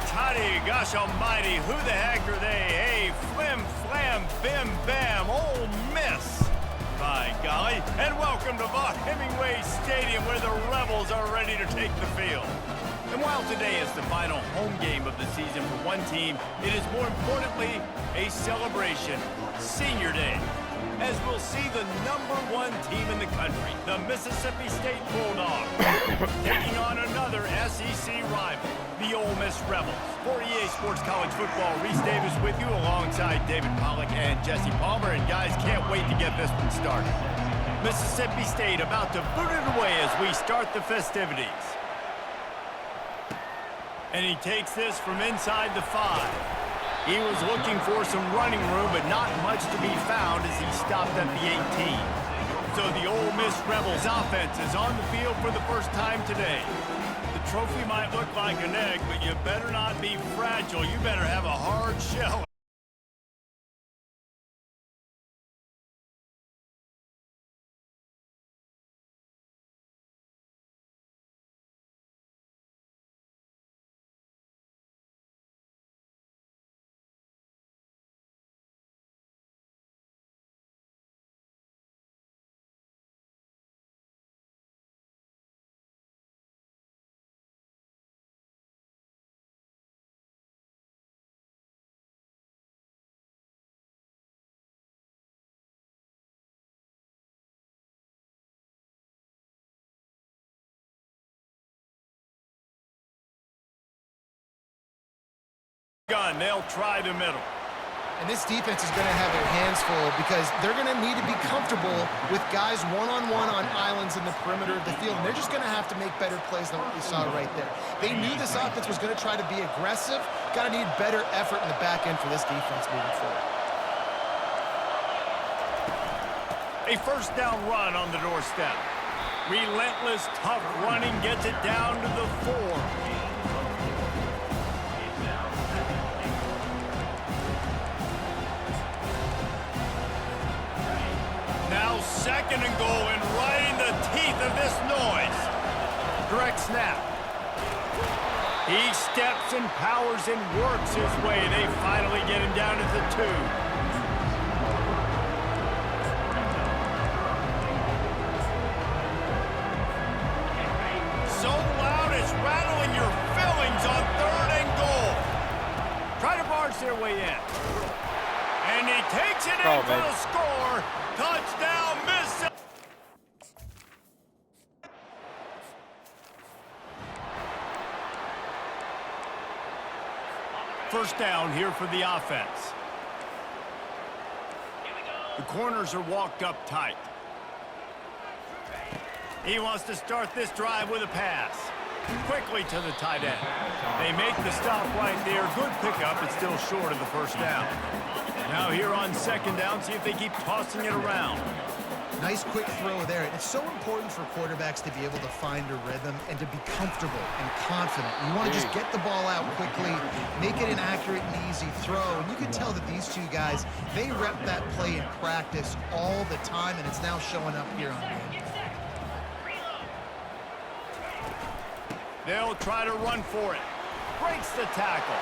righty-tighty, gosh almighty, who the heck are they? Hey, flim, flam, bim, bam, Ole Miss. By golly, and welcome to Vaught Hemingway Stadium where the Rebels are ready to take the field. And while today is the final home game of the season for one team, it is more importantly a celebration, Senior Day, as we'll see the #1 team in the country, the Mississippi State Bulldogs, taking on another SEC rival, the Ole Miss Rebels. For EA Sports College Football, Reese Davis with you alongside David Pollack and Jesse Palmer. And guys, can't wait to get this one started. Mississippi State about to boot it away as we start the festivities. And he takes this from inside the 5. He was looking for some running room, but not much to be found as he stopped at the 18. So the Ole Miss Rebels offense is on the field for the first time today. The trophy might look like an egg, but you better not be fragile. You better have a hard shell. They'll try the middle. And this defense is going to have their hands full because they're going to need to be comfortable with guys one-on-one on islands in the perimeter of the field. And they're just going to have to make better plays than what we saw right there. They knew this offense was going to try to be aggressive. Got to need better effort in the back end for this defense moving forward. A first down run on the doorstep. Relentless, tough running gets it down to the 4. Now second and goal, and right in the teeth of this noise. Direct snap. He steps and powers and works his way. They finally get him down to the 2. So loud it's rattling your fillings on 3rd and goal. Try to barge their way in. And he takes it in for the score. Touchdown, Mississippi. First down here for the offense. The corners are walked up tight. He wants to start this drive with a pass. Quickly to the tight end. They make the stop right there. Good pickup. It's still short of the first down. Now here on second down, see if they keep tossing it around. Nice quick throw there. It's so important for quarterbacks to be able to find a rhythm and to be comfortable and confident. You want to just get the ball out quickly, make it an accurate and easy throw. And you can tell that these two guys, they rep that play in practice all the time, and it's now showing up here on game. They'll try to run for it. Breaks the tackle.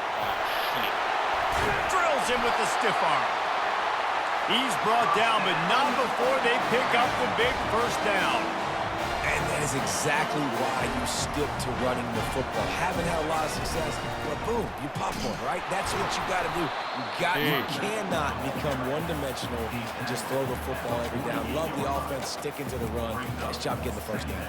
Drills him with the stiff arm. He's brought down, but not before they pick up the big first down. And that is exactly why you stick to running the football. Haven't had a lot of success, but boom, you pop one, right? That's what you got to do. You cannot become one-dimensional and just throw the football every down. Love the offense, sticking to the run. Nice job getting the first down.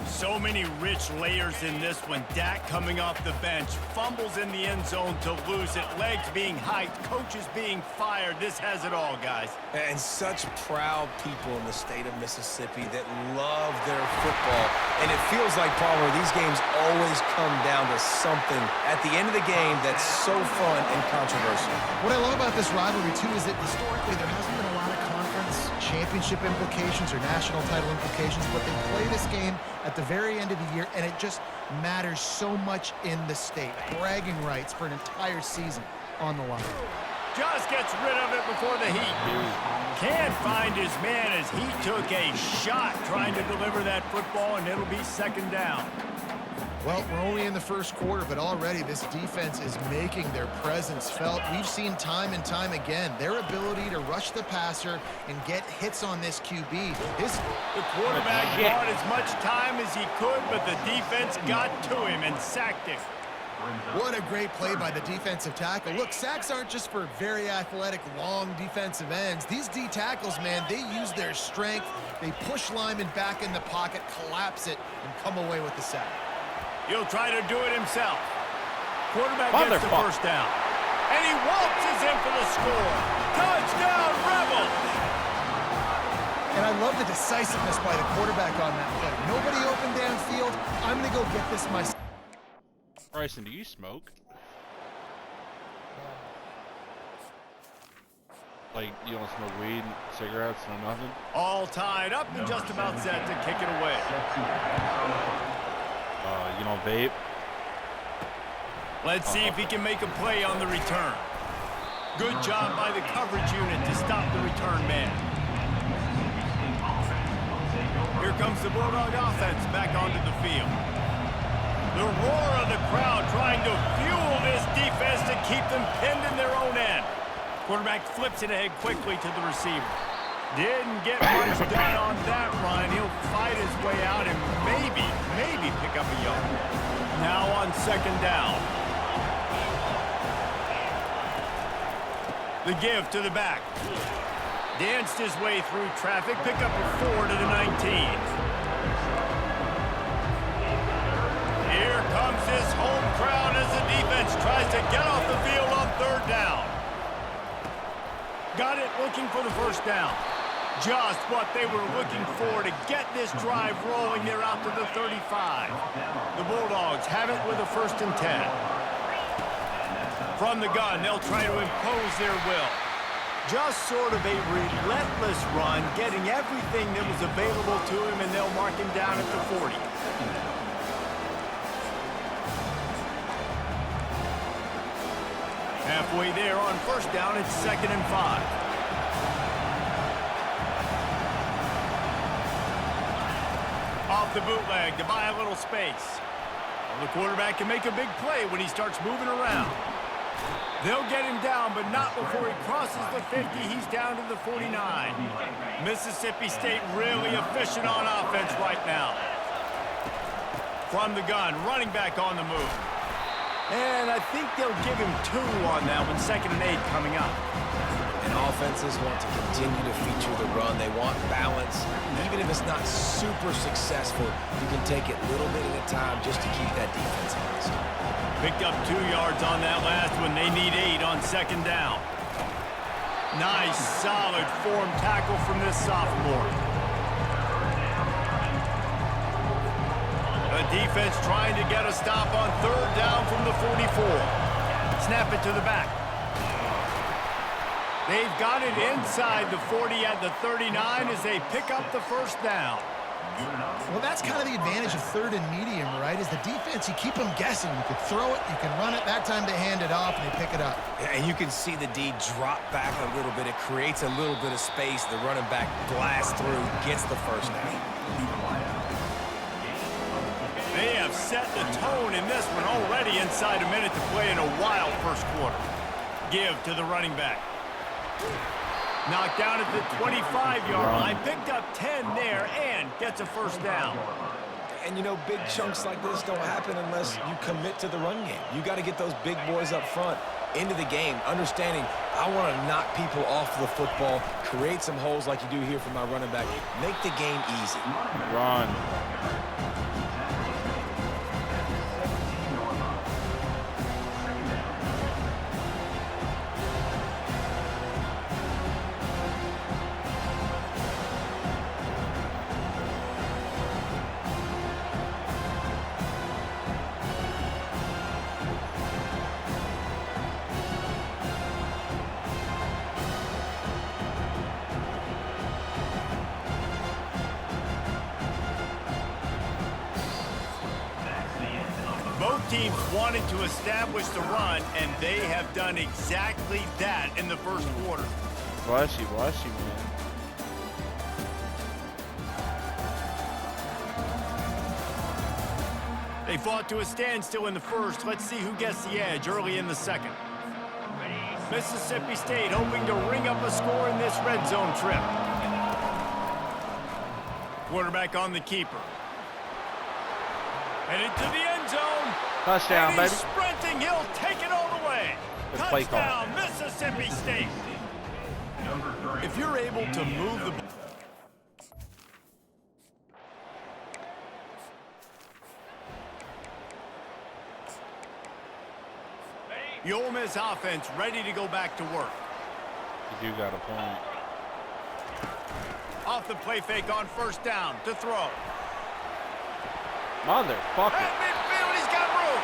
So many rich layers in this one. Dak coming off the bench, fumbles in the end zone to lose it, legs being hiked, coaches being fired. This has it all, guys. And such proud people in the state of Mississippi that love their football. And it feels like, Palmer, these games always come down to something at the end of the game that's so fun and controversial. What I love about this rivalry, too, is that historically there hasn't been a lot of conference championship implications or national title implications, but they play this game at the very end of the year, and it just matters so much in the state. Bragging rights for an entire season on the line. Just gets rid of it before the heat. Can't find his man as he took a shot trying to deliver that football, and it'll be second down. Well, we're only in the first quarter, but already this defense is making their presence felt. We've seen time and time again their ability to rush the passer and get hits on this QB. The quarterback bought as much time as he could, but the defense got to him and sacked him. What a great play by the defensive tackle. Look, sacks aren't just for very athletic, long defensive ends. These D tackles, man, they use their strength. They push linemen back in the pocket, collapse it, and come away with the sack. He'll try to do it himself. Quarterback gets the first down. And he waltzes in for the score. Touchdown, Rebels! And I love the decisiveness by the quarterback on that play. Nobody open downfield. I'm going to go get this myself. Bryson, do you smoke? Like, you don't smoke weed, cigarettes, no nothing? All tied up and just about set to kick it away. You don't vape? Let's see if he can make a play on the return. Good job by the coverage unit to stop the return man. Here comes the Bulldog offense back onto the field. The roar of the crowd trying to fuel this defense to keep them pinned in their own end. Quarterback flips it ahead quickly to the receiver. Didn't get much done on that run. He'll fight his way out and maybe pick up a yard. Now on second down. The give to the back. Danced his way through traffic. Pick up a 4 to the 19. Here comes this home crowd as the defense tries to get off the field on third down. Got it looking for the first down. Just what they were looking for to get this drive rolling. They're out to the 35. The Bulldogs have it with a 1st and 10. From the gun, they'll try to impose their will. Just sort of a relentless run, getting everything that was available to him, and they'll mark him down at the 40. Halfway there on first down, it's 2nd and 5. Off the bootleg to buy a little space. Well, the quarterback can make a big play when he starts moving around. They'll get him down, but not before he crosses the 50. He's down to the 49. Mississippi State really efficient on offense right now. From the gun, running back on the move. And I think they'll give him 2 on that one, 2nd and 8 coming up. And offenses want to continue to feature the run. They want balance. Even if it's not super successful, you can take it little bit at a time just to keep that defense honest. Picked up 2 yards on that last one. They need 8 on second down. Nice, solid form tackle from this sophomore. The defense trying to get a stop on third down from the 44. Snap it to the back. They've got it inside the 40 at the 39 as they pick up the first down. Well, that's kind of the advantage of 3rd and medium, right? Is the defense, you keep them guessing. You can throw it, you can run it. That time they hand it off and they pick it up. And you can see the D drop back a little bit. It creates a little bit of space. The running back blasts through, gets the first down. They have set the tone in this one already inside a minute to play in a wild first quarter. Give to the running back. Knocked down at the 25-yard line. Picked up 10 there and gets a first down. And, you know, big chunks like this don't happen unless you commit to the run game. You got to get those big boys up front into the game, understanding I want to knock people off the football, create some holes like you do here for my running back, make the game easy. Run. Both teams wanted to establish the run, and they have done exactly that in the first quarter. Bless you, man. They fought to a standstill in the first. Let's see who gets the edge early in the second. Mississippi State hoping to ring up a score in this red zone trip. Quarterback on the keeper. Headed to the end zone. Touchdown, and he's baby. sprinting. He'll take it all the way. Good play call. Touchdown, Mississippi State. If you're able to move the ball. The Ole Miss offense ready to go back to work. You do got a point. Off the play fake on first down to throw. Motherfucker. At midfield, he's got room.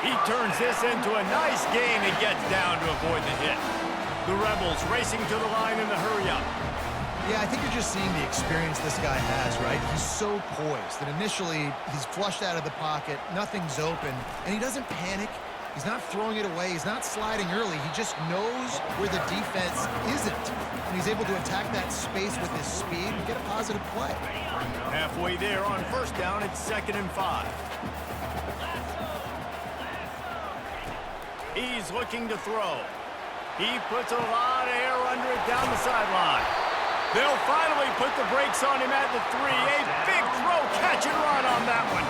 He turns this into a nice gain and gets down to avoid the hit. The Rebels racing to the line in the hurry-up. Yeah, I think you're just seeing the experience this guy has, right? He's so poised that initially he's flushed out of the pocket, nothing's open, and he doesn't panic. He's not throwing it away. He's not sliding early. He just knows where the defense isn't. And he's able to attack that space with his speed and get a positive play. Halfway there on first down, it's 2nd and 5. He's looking to throw. He puts a lot of air under it down the sideline. They'll finally put the brakes on him at the 3. A big throw, catch and run on that one.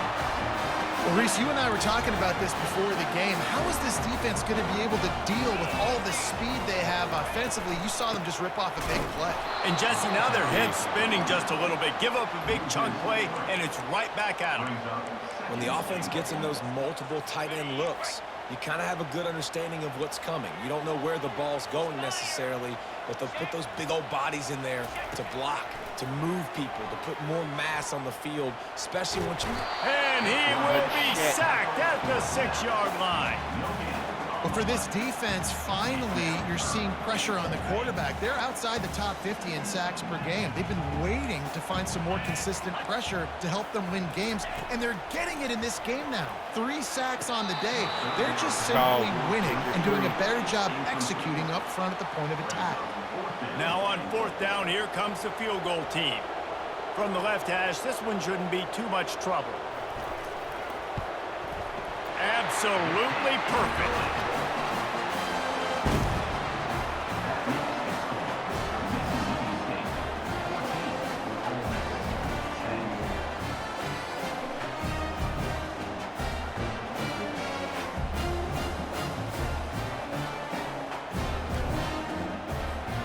Well, Reese, you and I were talking about this before the game. How is this defense going to be able to deal with all the speed they have offensively? You saw them just rip off a big play. And Jesse, now their head's spinning just a little bit. Give up a big chunk play, and it's right back at them. When the offense gets in those multiple tight end looks, you kind of have a good understanding of what's coming. You don't know where the ball's going necessarily, but they'll put those big old bodies in there to block, to move people, to put more mass on the field, especially once you... And he will be sacked at the 6-yard line. But for this defense, finally, you're seeing pressure on the quarterback. They're outside the top 50 in sacks per game. They've been waiting to find some more consistent pressure to help them win games, and they're getting it in this game now. 3 sacks on the day. They're just simply winning and doing a better job executing up front at the point of attack. Now on 4th down, here comes the field goal team. From the left hash, this one shouldn't be too much trouble. Absolutely perfect.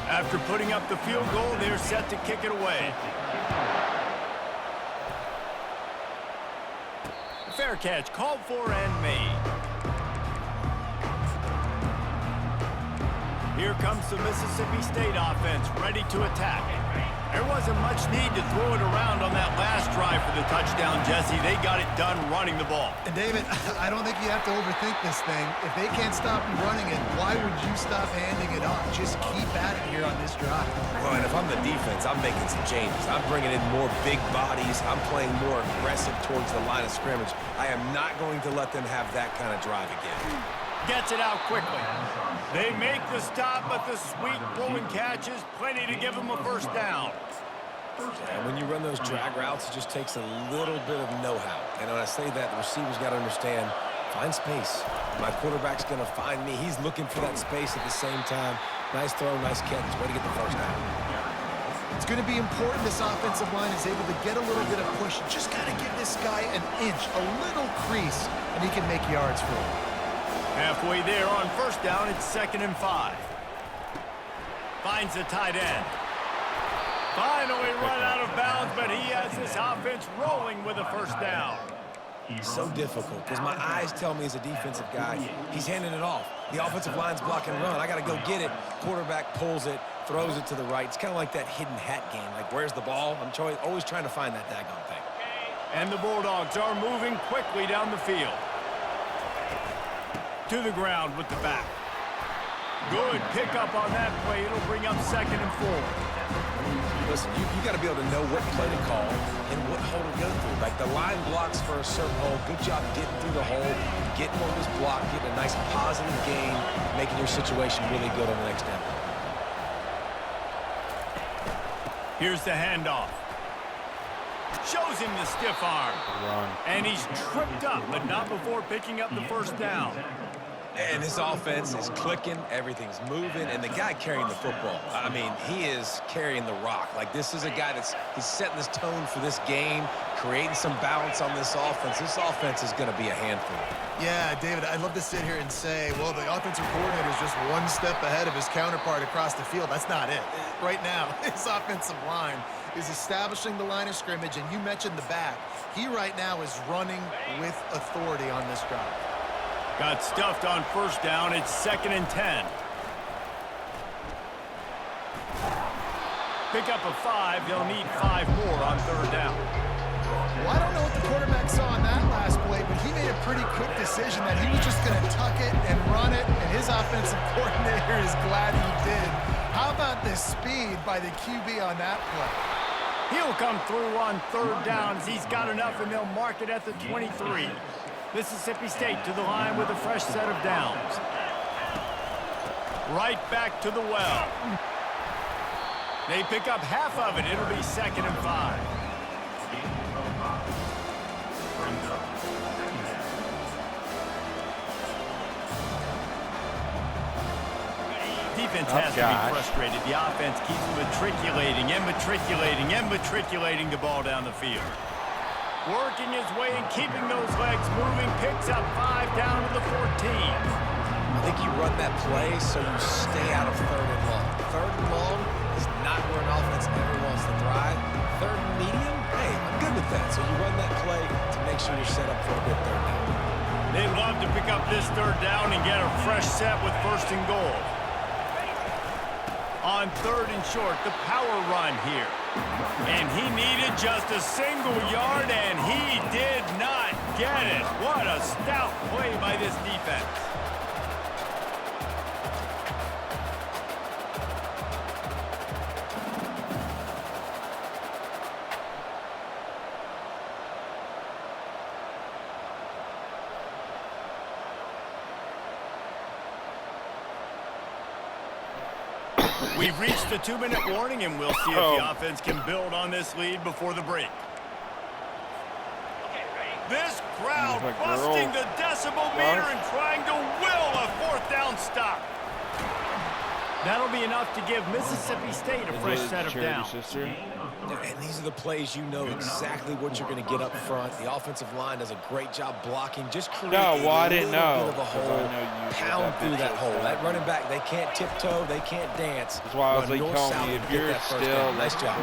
After putting up the field goal, they're set to kick it away. Fair catch, called for and made. Here comes the Mississippi State offense, ready to attack. There wasn't much need to throw it around on that last drive for the touchdown, Jesse. They got it done running the ball. And David, I don't think you have to overthink this thing. If they can't stop you running it, why would you stop handing it off? Just keep at it here on this drive. Well, and if I'm the defense, I'm making some changes. I'm bringing in more big bodies. I'm playing more aggressive towards the line of scrimmage. I am not going to let them have that kind of drive again. Gets it out quickly. They make the stop, but the sweet blowing catch is plenty to give them a first down. And when you run those drag routes, it just takes a little bit of know-how. And when I say that, the receiver's got to understand, find space. My quarterback's going to find me. He's looking for that space at the same time. Nice throw, nice catch. Way to get the first down. It's going to be important this offensive line is able to get a little bit of push. Just got to give this guy an inch, a little crease, and he can make yards for him. Halfway there on first down, it's 2nd and 5. Finds the tight end. Finally run out of bounds, but he has this offense rolling with a first down. So difficult because my eyes tell me as a defensive guy, he's handing it off. The offensive line's block and run. I got to go get it. Quarterback pulls it, throws it to the right. It's kind of like that hidden hat game. Like, where's the ball? I'm always trying to find that daggone thing. And the Bulldogs are moving quickly down the field. To the ground with the back. Good pickup on that play. It'll bring up 2nd and 4. Listen, you got to be able to know what play to call and what hole to go through. Like the line blocks for a certain hole. Good job getting through the hole, getting what was blocked, getting a nice positive gain, making your situation really good on the next down. Here's the handoff. Shows him the stiff arm. Run. And he's tripped up, but not before picking up the first down. And his offense is clicking, everything's moving, and the guy carrying the football, I mean, he is carrying the rock. Like, this is a guy he's setting this tone for this game, creating some balance on this offense. This offense is going to be a handful. Yeah, David, I'd love to sit here and say, well, the offensive coordinator is just one step ahead of his counterpart across the field. That's not it. Right now, his offensive line is establishing the line of scrimmage, and you mentioned the back. He right now is running with authority on this drive. Got stuffed on first down. It's 2nd and 10. Pick up a 5. They'll need 5 more on 3rd down. Well, I don't know what the quarterback saw on that last play, but he made a pretty quick decision that he was just going to tuck it and run it, and his offensive coordinator is glad he did. How about the speed by the QB on that play? He'll come through on 3rd down as he's got enough, and they'll mark it at the 23. Mississippi State to the line with a fresh set of downs. Right back to the well. They pick up half of it. It'll be 2nd and 5. Defense has to be frustrated. The offense keeps matriculating and matriculating and matriculating the ball down the field. Working his way and keeping those legs moving. Picks up 5 down to the 14. I think you run that play so you stay out of 3rd and long. 3rd and long is not where an offense ever wants to thrive. 3rd and medium, hey, I'm good with that. So you run that play to make sure you're set up for a good 3rd down. They'd love to pick up this 3rd down and get a fresh set with 1st and goal. On 3rd and short, the power run here. And he needed just a single yard, and he did not get it. What a stout play by this defense. We've reached the 2-minute warning, and we'll see if the offense can build on this lead before the break. This crowd busting the decibel meter and trying to will a 4th down stop. That'll be enough to give Mississippi State a fresh set of downs. And these are the plays you know exactly what you're going to get up front. The offensive line does a great job blocking. Just create a little bit of a hole, pound through that hole. That running back, they can't tiptoe, they can't dance. That's why I was like, Tony, if you're still, nice job.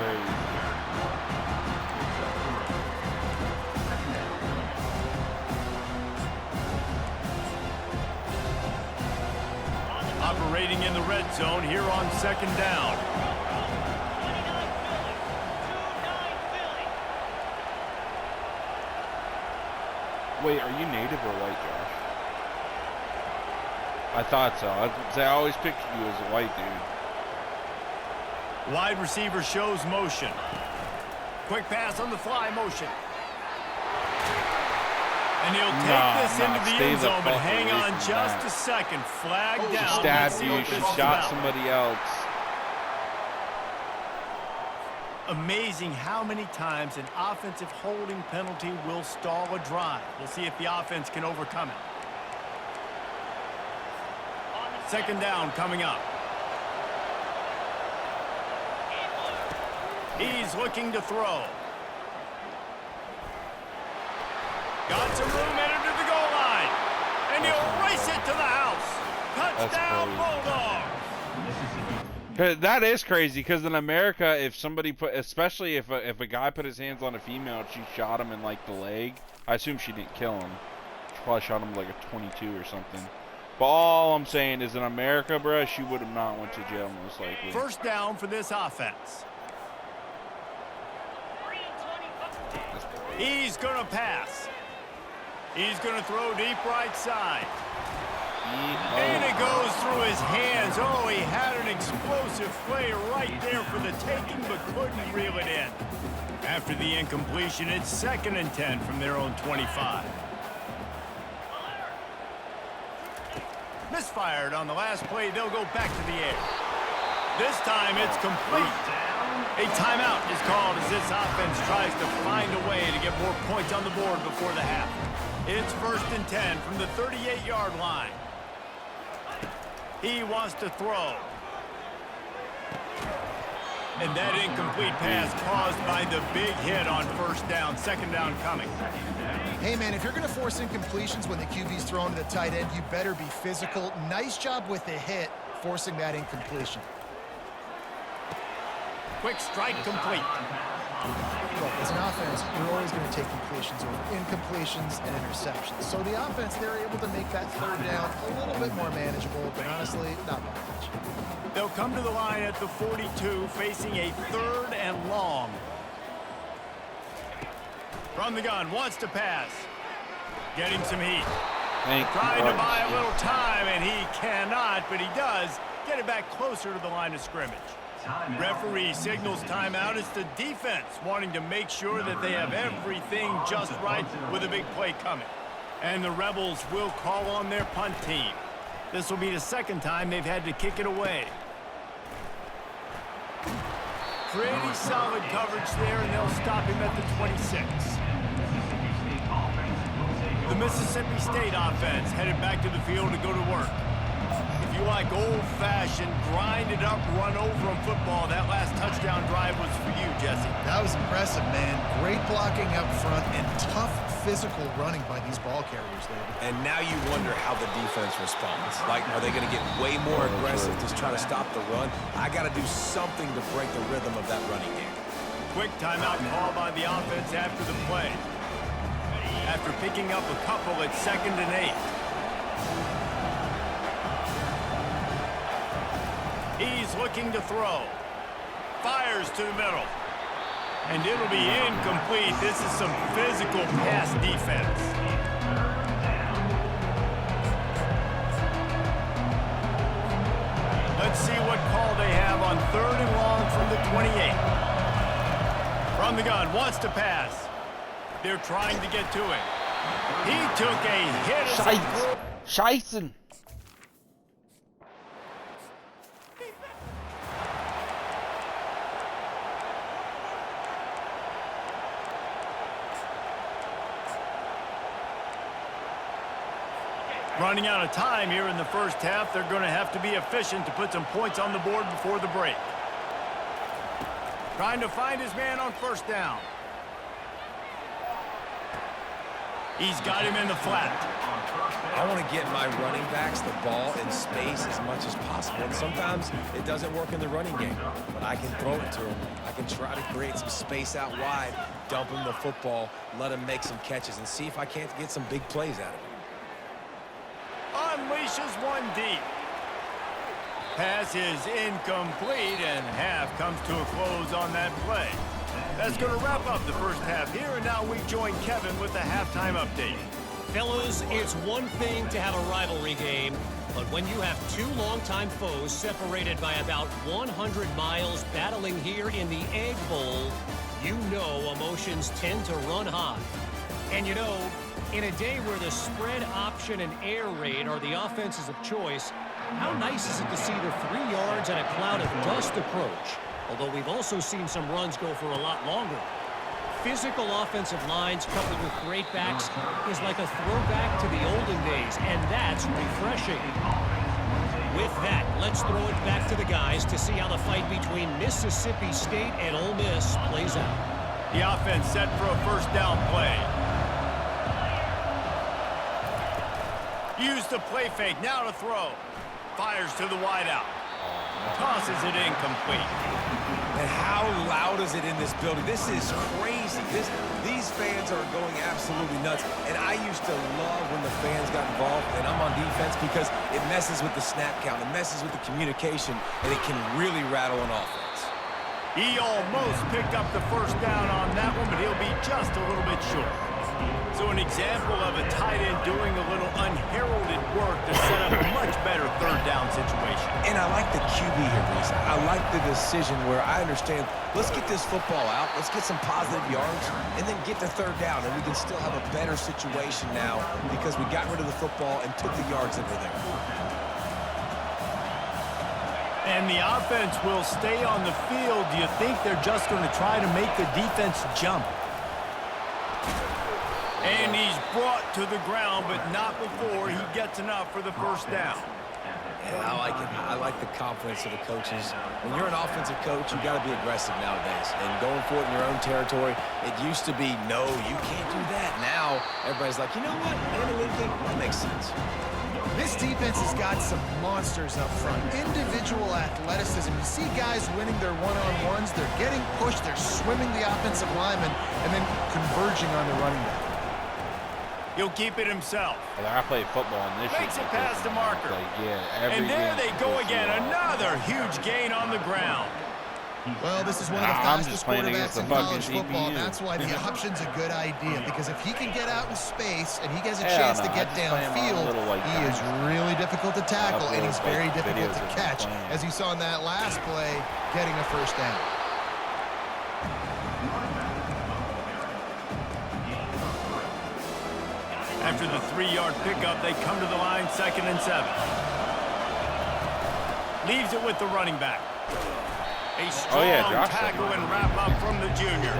Operating in the red zone here on 2nd down. Wait, are you native or white, Josh? I thought so. I always pictured you as a white dude. Wide receiver shows motion. Quick pass on the fly motion. And he'll take this into the end zone, but hang on just a second. Flag down. She stabbed you. She shot somebody else. Amazing how many times an offensive holding penalty will stall a drive. We'll see if the offense can overcome it. 2nd down coming up. He's looking to throw. Got some room headed to the goal line. And he'll race it to the house. Touchdown Bulldogs. That is crazy, because in America, if somebody especially if a guy put his hands on a female and she shot him in like the leg, I assume she didn't kill him. She probably shot him like a 22 or something. But all I'm saying is in America, bruh, she would have not went to jail most likely. 1st down for this offense. He's going to pass. He's going to throw deep right side. And it goes through his hands. Oh, he had an explosive play right there for the taking, but couldn't reel it in. After the incompletion, it's 2nd and 10 from their own 25. Misfired on the last play. They'll go back to the air. This time it's complete. A timeout is called as this offense tries to find a way to get more points on the board before the half. It's 1st and 10 from the 38-yard line. He wants to throw. And that incomplete pass caused by the big hit on 1st down, 2nd down coming. Hey, man, if you're going to force incompletions when the QB's thrown to the tight end, you better be physical. Nice job with the hit, forcing that incompletion. Quick strike complete. Look, as an offense, you're always going to take completions over incompletions and interceptions. So the offense, they're able to make that 3rd down a little bit more manageable, but honestly, not by much. They'll come to the line at the 42, facing a 3rd and long. From the gun, wants to pass. Getting some heat. Trying to buy a little time, and he cannot, but he does get it back closer to the line of scrimmage. Referee signals timeout. It's the defense wanting to make sure that they have everything just right with a big play coming. And the Rebels will call on their punt team. This will be the 2nd time they've had to kick it away. Pretty solid coverage there, and they'll stop him at the 26. The Mississippi State offense headed back to the field to go to work. If you like old-fashioned, grind-it-up, run-over-'em football, that last touchdown drive was for you, Jesse. That was impressive, man. Great blocking up front and tough physical running by these ball carriers, David. And now you wonder how the defense responds. Like, are they going to get way more aggressive, just try to stop the run? I got to do something to break the rhythm of that running game. Quick timeout call by the offense after the play. After picking up a couple at 2nd and 8. He's looking to throw. Fires to the middle. And it'll be incomplete. This is some physical pass defense. Let's see what call they have on 3rd and long from the 28. From the gun, wants to pass. They're trying to get to it. He took a hit. Scheißen. Running out of time here in the 1st half. They're going to have to be efficient to put some points on the board before the break. Trying to find his man on 1st down. He's got him in the flat. I want to get my running backs the ball in space as much as possible. And sometimes it doesn't work in the running game, but I can throw it to him. I can try to create some space out wide, dump him the football, let him make some catches, and see if I can't get some big plays out of him. Unleashes one deep. Pass is incomplete, and half comes to a close on that play. That's going to wrap up the 1st half here, and now we join Kevin with the halftime update. Fellas, it's one thing to have a rivalry game, but when you have 2 longtime foes separated by about 100 miles battling here in the Egg Bowl, you know emotions tend to run high. And you know, in a day where the spread option and air raid are the offenses of choice, how nice is it to see the 3 yards and a cloud of dust approach? Although we've also seen some runs go for a lot longer. Physical offensive lines coupled with great backs is like a throwback to the olden days, and that's refreshing. With that, let's throw it back to the guys to see how the fight between Mississippi State and Ole Miss plays out. The offense set for a 1st down play. Use the play fake, now to throw. Fires to the wideout. Tosses it incomplete. And how loud is it in this building? This is crazy. These fans are going absolutely nuts. And I used to love when the fans got involved, and I'm on defense because it messes with the snap count, it messes with the communication, and it can really rattle an offense. He almost picked up the 1st down on that one, but he'll be just a little bit short. So an example of a tight end doing a little unheralded work to set up a much better 3rd down situation. And I like the QB here, Reese. I like the decision where I understand, let's get this football out, let's get some positive yards, and then get to 3rd down, and we can still have a better situation now because we got rid of the football and took the yards that were there. And the offense will stay on the field. Do you think they're just going to try to make the defense jump? And he's brought to the ground, but not before he gets enough for the first down. Yeah, I like it. I like the confidence of the coaches. When you're an offensive coach, you got to be aggressive nowadays. And going for it in your own territory, it used to be, no, you can't do that. Now, everybody's like, you know what? Analytically, that makes sense. This defense has got some monsters up front. Individual athleticism. You see guys winning their one-on-ones. They're getting pushed. They're swimming the offensive lineman and then converging on the running back. He'll keep it himself. I play football and this makes it past the marker. Like, yeah, and there they go again. Another huge gain on the ground. Well, this is one of the fastest quarterbacks in college football. That's why the option's a good idea, because if he can get out in space and he gets a chance to get downfield, he is really difficult to tackle, and he's very difficult to catch, as you saw in that last play, getting a first down. After the 3-yard pickup, they come to the line, 2nd and 7. Leaves it with the running back. A strong tackle and wrap up from the junior.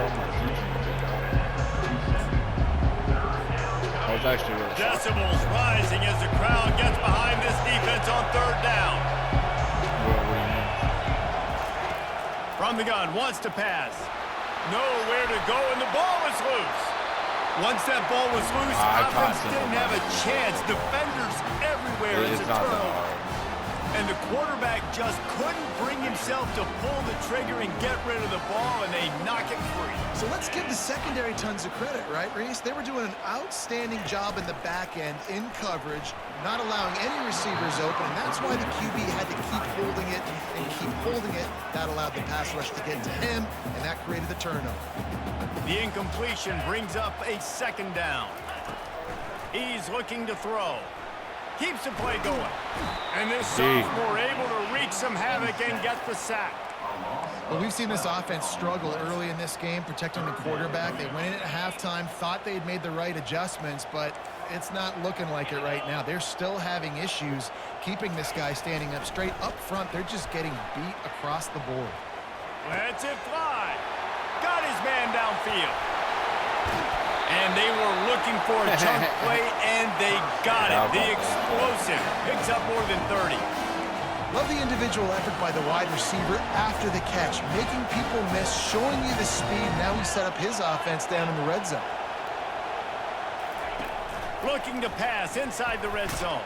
That was actually really Decibels rising as the crowd gets behind this defense on 3rd down. From the gun, wants to pass. Nowhere to go, and the ball is loose. Once that ball was loose, offense didn't have a chance. Defenders everywhere. It's a turnover. And the quarterback just couldn't bring himself to pull the trigger and get rid of the ball, and they knock it free. So let's give the secondary tons of credit, right, Reese? They were doing an outstanding job in the back end, in coverage, not allowing any receivers open, and that's why the QB had to keep holding it and keep holding it. That allowed the pass rush to get to him, and that created the turnover. The incompletion brings up a 2nd down. He's looking to throw. Keeps the play going. And this sophomore able to wreak some havoc and get the sack. Well, we've seen this offense struggle early in this game, protecting the quarterback. They went in at halftime, thought they had made the right adjustments, but it's not looking like it right now. They're still having issues keeping this guy standing up straight. Up front, they're just getting beat across the board. Lets it fly. Got his man downfield. And they were looking for a chunk play, and they got it. The explosive picks up more than 30. Love the individual effort by the wide receiver after the catch, making people miss, showing you the speed. Now he set up his offense down in the red zone. Looking to pass inside the red zone.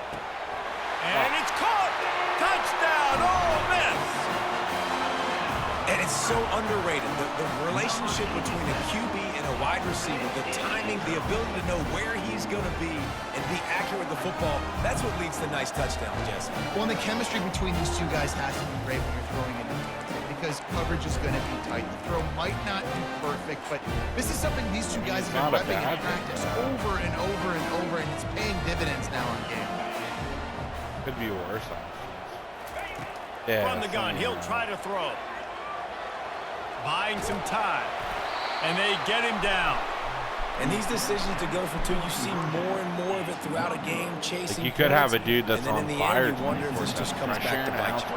And it's caught. Touchdown, Ole Miss. And it's so underrated. The relationship between a QB and a wide receiver, the timing, the ability to know where he's going to be and be accurate with the football, that's what leads to nice touchdown, Jesse. Well, and the chemistry between these two guys has to be great when you're throwing into the game, because coverage is going to be tight. The throw might not be perfect, but this is something these two guys have been repping in practice over and over and over, and it's paying dividends now on game. Could be worse. From the gun, he'll try to throw. Buying some time, and they get him down. And these decisions to go for 2, you see more and more of it throughout a game, chasing. Like you could have a dude that's on fire. You wonder if this just comes back to bite you.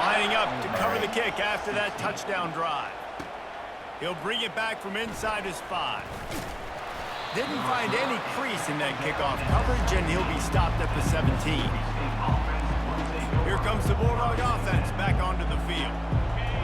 Lining up to cover the kick after that touchdown drive. He'll bring it back from inside his 5. Didn't find any crease in that kickoff coverage, and he'll be stopped at the 17. Here comes the Bulldog offense back onto the field.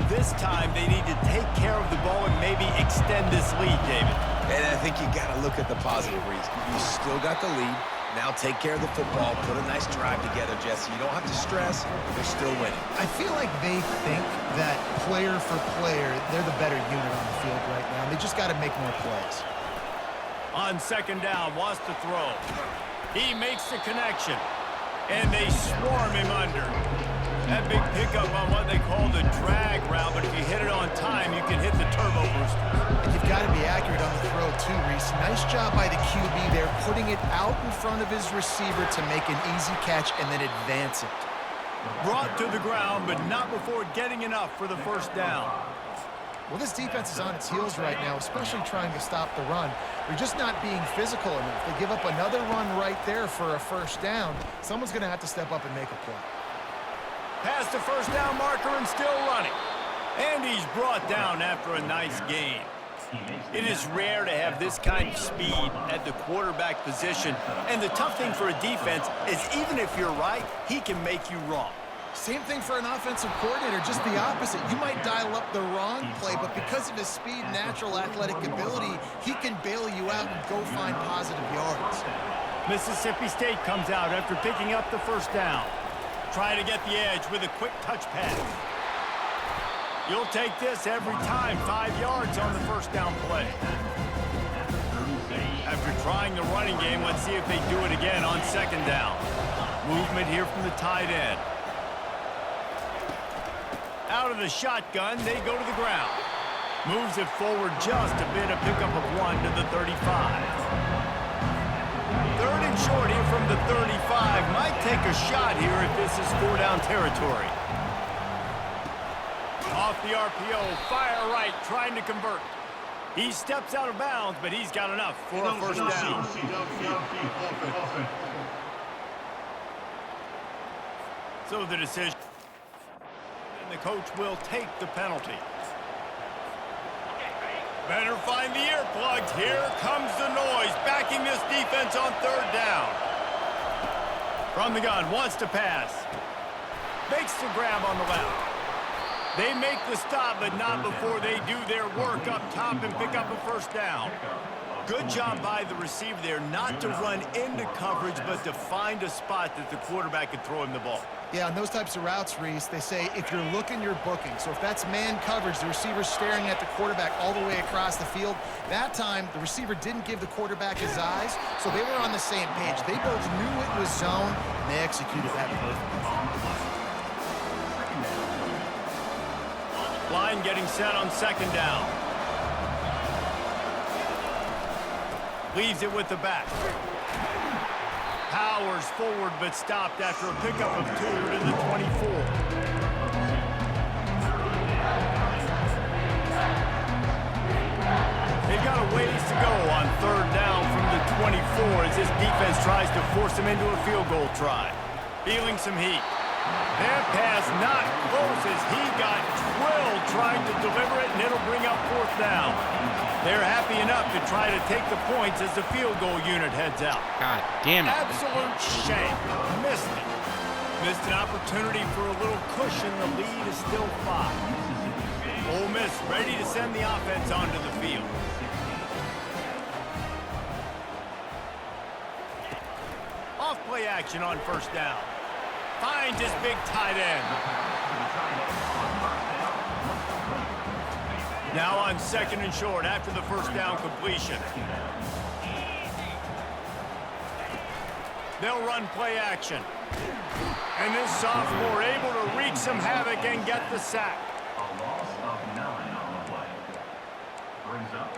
This time, they need to take care of the ball and maybe extend this lead, David. And I think you got to look at the positive reason. You still got the lead. Now take care of the football. Put a nice drive together, Jesse. You don't have to stress. They're still winning. I feel like they think that player for player, they're the better unit on the field right now. They just got to make more plays. On 2nd down, wants to throw. He makes the connection. And they swarm him under. That big pickup on what they call the drag route, but if you hit it on time, you can hit the turbo booster. And you've got to be accurate on the throw too, Reese. Nice job by the QB there, putting it out in front of his receiver to make an easy catch and then advance it. Brought to the ground, but not before getting enough for the first down. Well, this defense is on its heels right now, especially trying to stop the run. They're just not being physical enough. They give up another run right there for a first down. Someone's going to have to step up and make a play. Past the first down marker and still running. And he's brought down after a nice gain. It is rare to have this kind of speed at the quarterback position. And the tough thing for a defense is even if you're right, he can make you wrong. Same thing for an offensive coordinator, just the opposite. You might dial up the wrong play, but because of his speed and natural athletic ability, he can bail you out and go find positive yards. Mississippi State comes out after picking up the first down. Try to get the edge with a quick touch pass. You'll take this every time, 5 yards on the first down play. After trying the running game, let's see if they do it again on second down. Movement here from the tight end. Out of the shotgun, they go to the ground. Moves it forward just a bit, a pickup of 1 to the 35. Third and short here from the 35. Might take a shot here if this is 4-down territory. Off the RPO, fire right, trying to convert. He steps out of bounds, but he's got enough for a first down. So the decision. And the coach will take the penalty. Better find the earplugs. Here comes the noise, backing this defense on third down. From the gun, wants to pass. Makes the grab on the left. They make the stop, but not before they do their work up top and pick up a first down. Good job by the receiver there, not to run into coverage, but to find a spot that the quarterback can throw him the ball. Yeah, on those types of routes, Reese, they say if you're looking, you're booking. So if that's man coverage, the receiver's staring at the quarterback all the way across the field. That time, the receiver didn't give the quarterback his eyes, so they were on the same page. They both knew it was zone, and they executed that perfectly. Line getting set on second down. Leaves it with the back. Powers forward, but stopped after a pickup of 2 to the 24. They've got a ways to go on third down from the 24 as this defense tries to force them into a field goal try. Feeling some heat. That pass not close as he got drilled trying to deliver it, and it'll bring up fourth down. They're happy enough to try to take the points as the field goal unit heads out. God damn it. Absolute shame. Missed it. Missed an opportunity for a little cushion. The lead is still 5. Ole Miss ready to send the offense onto the field. Off play action on first down. Finds his big tight end. Now on second and short after the first down completion. They'll run play action. And this sophomore able to wreak some havoc and get the sack. A loss of 9 on the play. Brings up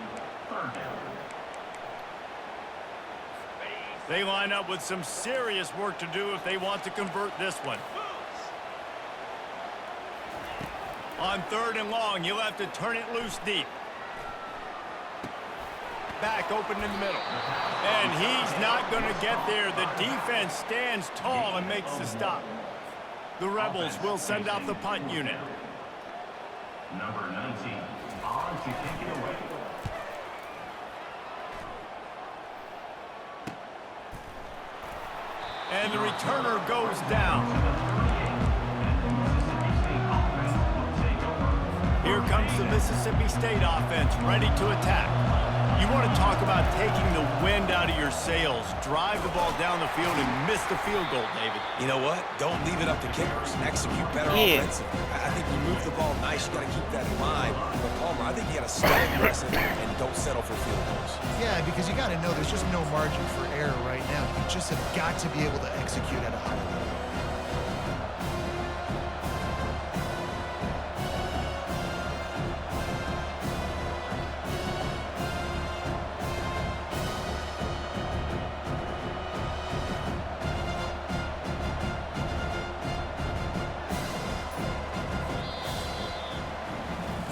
third down. They line up with some serious work to do if they want to convert this one. On third and long, you'll have to turn it loose deep. Back open in the middle. And he's not going to get there. The defense stands tall and makes the stop. The Rebels will send out the punt unit. Number 19, on to take it away. And the returner goes down. Here comes the Mississippi State offense, ready to attack. You want to talk about taking the wind out of your sails. Drive the ball down the field and miss the field goal, David. You know what? Don't leave it up to kickers. Execute better offensively. I think you move the ball nice. You got to keep that in mind. But Palmer, I think you got to stay aggressive and don't settle for field goals. Yeah, because you got to know there's just no margin for error right now. You just have got to be able to execute at a high level.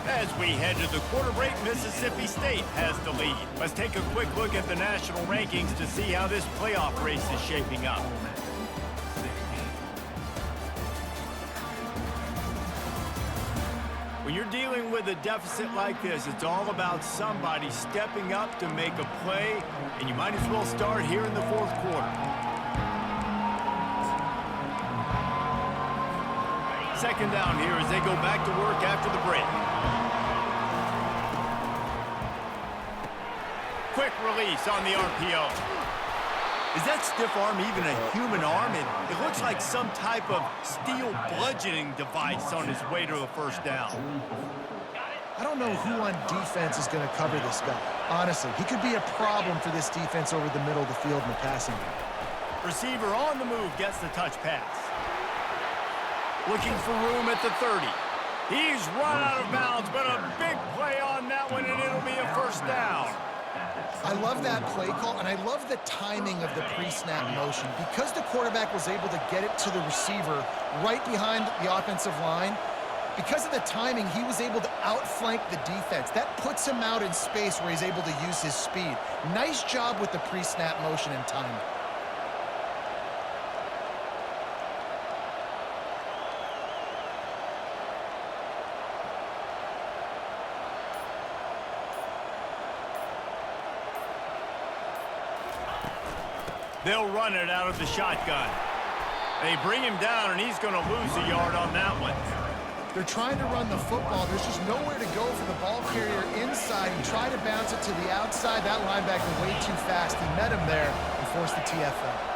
As we head to the quarter break, Mississippi State has the lead. Let's take a quick look at the national rankings to see how this playoff race is shaping up. When you're dealing with a deficit like this, it's all about somebody stepping up to make a play, and you might as well start here in the fourth quarter. Second down here as they go back to work after the break. Quick release on the RPO. Is that stiff arm even a human arm? It looks like some type of steel bludgeoning device on his way to a first down. I don't know who on defense is going to cover this guy. Honestly, he could be a problem for this defense over the middle of the field in the passing game. Receiver on the move gets the touch pass. Looking for room at the 30. He's run out of bounds, but a big play on that one, and it'll be a first down. I love that play call, and I love the timing of the pre-snap motion. Because the quarterback was able to get it to the receiver right behind the offensive line, because of the timing, he was able to outflank the defense. That puts him out in space where he's able to use his speed. Nice job with the pre-snap motion and timing. They'll run it out of the shotgun. They bring him down, and he's going to lose a yard on that one. They're trying to run the football. There's just nowhere to go for the ball carrier inside. He tried to bounce it to the outside. That linebacker way too fast. He met him there and forced the TFL.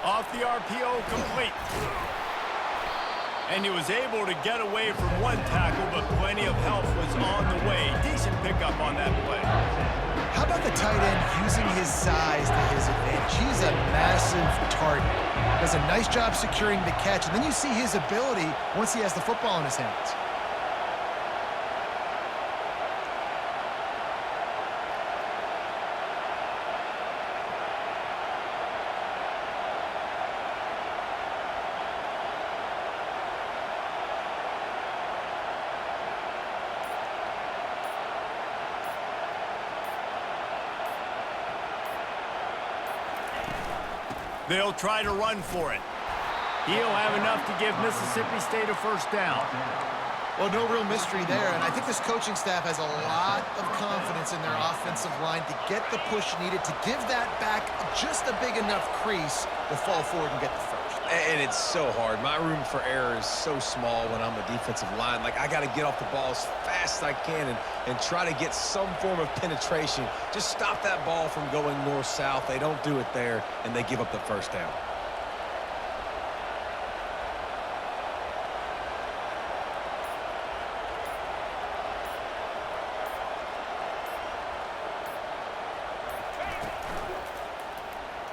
Off the RPO, complete. And he was able to get away from one tackle, but plenty of help was on the way. Decent pickup on that play. How about the tight end using his size to his advantage? He's a massive target. Does a nice job securing the catch, and then you see his ability once he has the football in his hands. They'll try to run for it. He'll have enough to give Mississippi State a first down. Well, no real mystery there, and I think this coaching staff has a lot of confidence in their offensive line to get the push needed to give that back just a big enough crease to fall forward and get the first. And it's so hard. My room for error is so small when I'm a defensive line. Like, I got to get off the ball as fast as I can and try to get some form of penetration. Just stop that ball from going north-south. They don't do it there, and they give up the first down.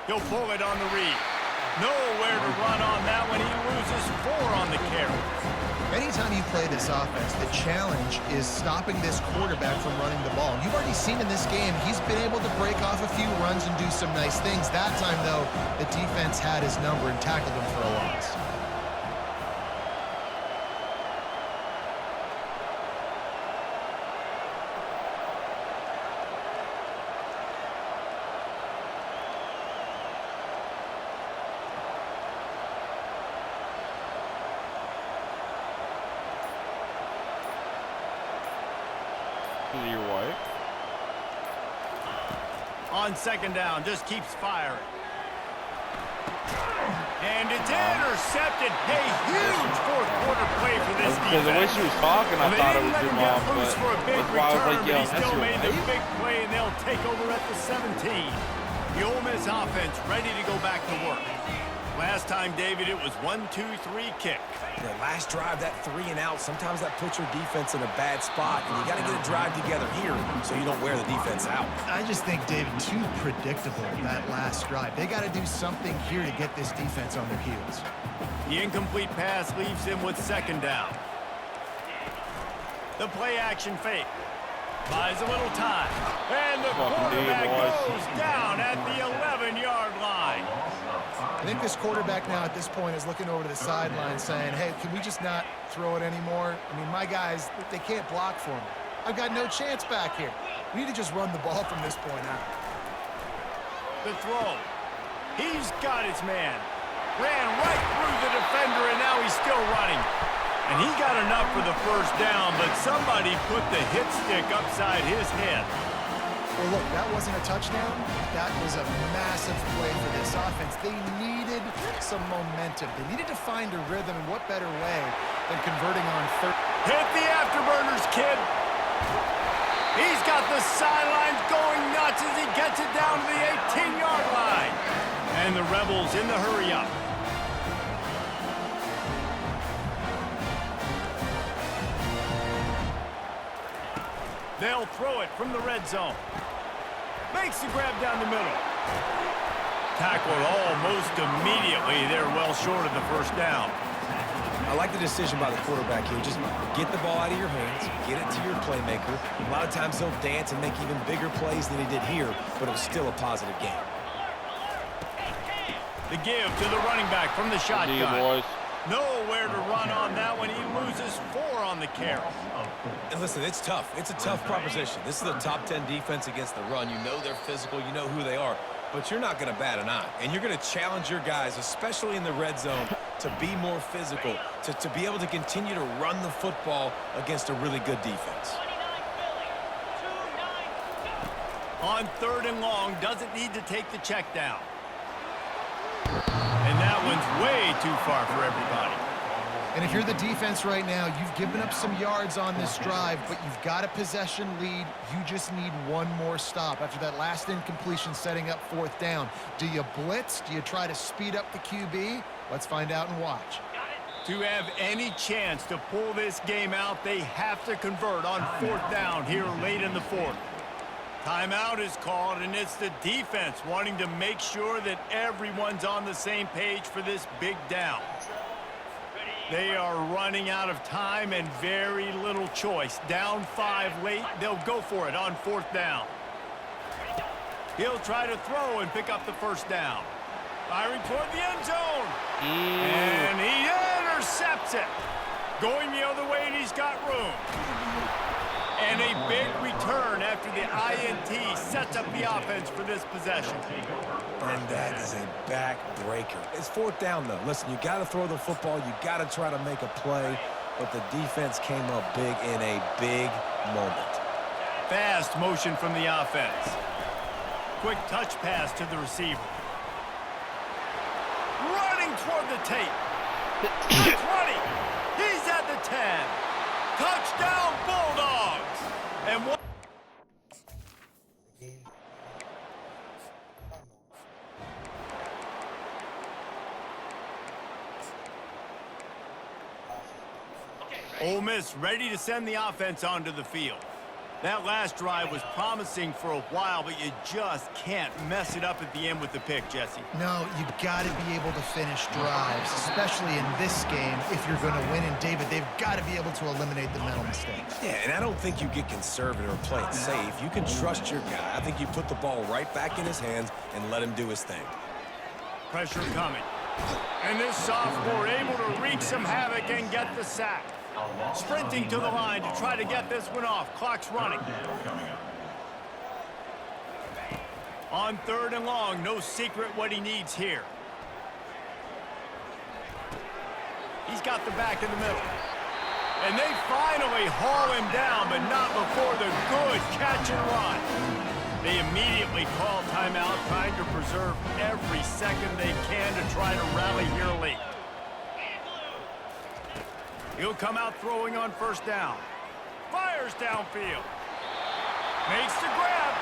He'll pull it on the read. Nowhere to run on that one. He loses 4 on the carry. Anytime you play this offense, the challenge is stopping this quarterback from running the ball. And you've already seen in this game, he's been able to break off a few runs and do some nice things. That time, though, the defense had his number and tackled him for a loss. Your wife? On second down, just keeps firing. And it's intercepted. A huge fourth quarter play for this defense. Because the way she was talking, I thought it was your mom, but for a big that's why I was like, yo, he that's still your made the wife? big play, and they'll take over at the 17. The Ole Miss offense ready to go back to work. Last time, David, it was 1-2-3 kick. The last drive, that 3 and out, sometimes that puts your defense in a bad spot, and you got to get a drive together here so you don't wear the defense out. I just think, David, too predictable, that last drive. They got to do something here to get this defense on their heels. The incomplete pass leaves him with second down. The play action fake. Buys a little time. And the Fucking quarterback D, boys. goes down at the 11-yard line. I think this quarterback now at this point is looking over to the sideline saying, hey, can we just not throw it anymore? I mean, my guys, they can't block for me. I've got no chance back here. We need to just run the ball from this point out. The throw. He's got his man. Ran right through the defender, and now he's still running. And he got enough for the first down, but somebody put the hit stick upside his head. Well, look, that wasn't a touchdown. That was a massive play for this offense. They needed some momentum. They needed to find a rhythm, and what better way than converting on third. Hit the afterburners, kid. He's got the sidelines going nuts as he gets it down to the 18-yard line. And the Rebels in the hurry-up. They'll throw it from the red zone. Makes the grab down the middle. Tackled almost immediately. They're well short of the first down. I like the decision by the quarterback here. Just get the ball out of your hands, get it to your playmaker. A lot of times he'll dance and make even bigger plays than he did here, but it was still a positive game. The give to the running back from the shotgun. Boys. Nowhere to run on that one. He loses 4 on the carry. And listen, it's tough. It's a tough proposition. This is a top 10 defense against the run. You know they're physical. You know who they are. But you're not going to bat an eye. And you're going to challenge your guys, especially in the red zone, to be more physical, to be able to continue to run the football against a really good defense. On 3rd and long, doesn't need to take the check down. And that one's way too far for everybody. And if you're the defense right now, you've given up some yards on this drive, but you've got a possession lead. You just need one more stop after that last incompletion setting up 4th down. Do you blitz? Do you try to speed up the QB? Let's find out and watch. To have any chance to pull this game out, they have to convert on 4th down here late in the 4th. Timeout is called, and it's the defense wanting to make sure that everyone's on the same page for this big down. They are running out of time and very little choice. Down 5 late, they'll go for it on 4th down. He'll try to throw and pick up the first down. Firing toward the end zone. And he intercepts it. Going the other way, and he's got room. And a big return after the INT sets up the offense for this possession. And that is a backbreaker. It's 4th down, though. Listen, you got to throw the football. You got to try to make a play. But the defense came up big in a big moment. Fast motion from the offense. Quick touch pass to the receiver. Running toward the tape. The 20. He's at the 10. Touchdown, Bulldogs. And what? Ole Miss ready to send the offense onto the field. That last drive was promising for a while, but you just can't mess it up at the end with the pick, Jesse. No, you got to be able to finish drives, especially in this game if you're going to win. And, David, they've got to be able to eliminate the mental mistakes. Yeah, and I don't think you get conservative or play it safe. You can trust your guy. I think you put the ball right back in his hands and let him do his thing. Pressure coming. And this sophomore able to wreak some havoc and get the sack. Sprinting to the line to try to get this one off. Clock's running. On 3rd and long, no secret what he needs here. He's got the back in the middle. And they finally haul him down, but not before the good catch and run. They immediately call timeout, trying to preserve every second they can to try to rally here late. He'll come out throwing on 1st down. Fires downfield. Makes the grab.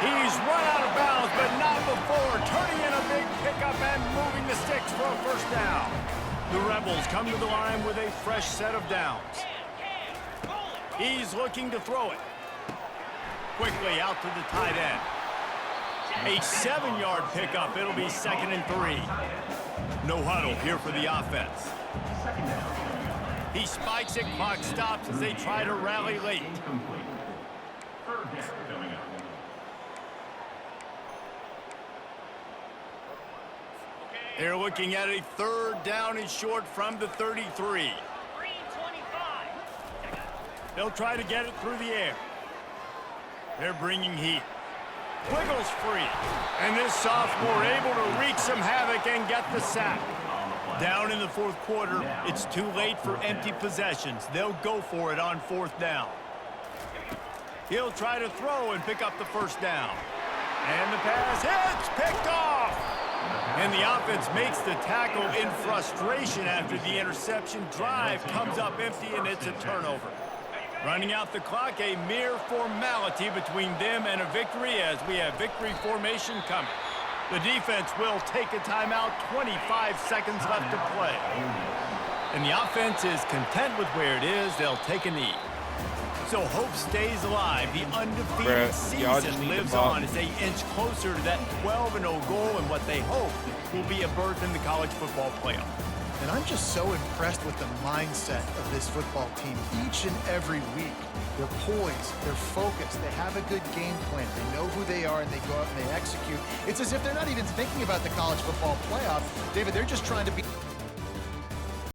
He's run out of bounds, but not before turning in a big pickup and moving the sticks for a 1st down. The Rebels come to the line with a fresh set of downs. He's looking to throw it. Quickly out to the tight end. A 7-yard pickup. It'll be 2nd and 3. No huddle here for the offense. He spikes it, clock stops as they try to rally late. Incomplete. Third down coming up. They're looking at a third down and short from the 33. They'll try to get it through the air. They're bringing heat. Wiggles free. And this sophomore able to wreak some havoc and get the sack. Down in the fourth quarter, it's too late for empty possessions. They'll go for it on fourth down. He'll try to throw and pick up the first down. And the pass hits, picked off. And the offense makes the tackle in frustration after the interception. Drive comes up empty, and it's a turnover. Running out the clock, a mere formality between them and a victory as we have victory formation coming. The defense will take a timeout, 25 seconds left to play. And the offense is content with where it is. They'll take a knee. So hope stays alive. The undefeated season lives on as they inch closer to that 12-0 goal and what they hope will be a berth in the college football playoff. And I'm just so impressed with the mindset of this football team each and every week. They're poised, they're focused, they have a good game plan, they know who they are, and they go out and they execute. It's as if they're not even thinking about the college football playoff. David, they're just trying to be...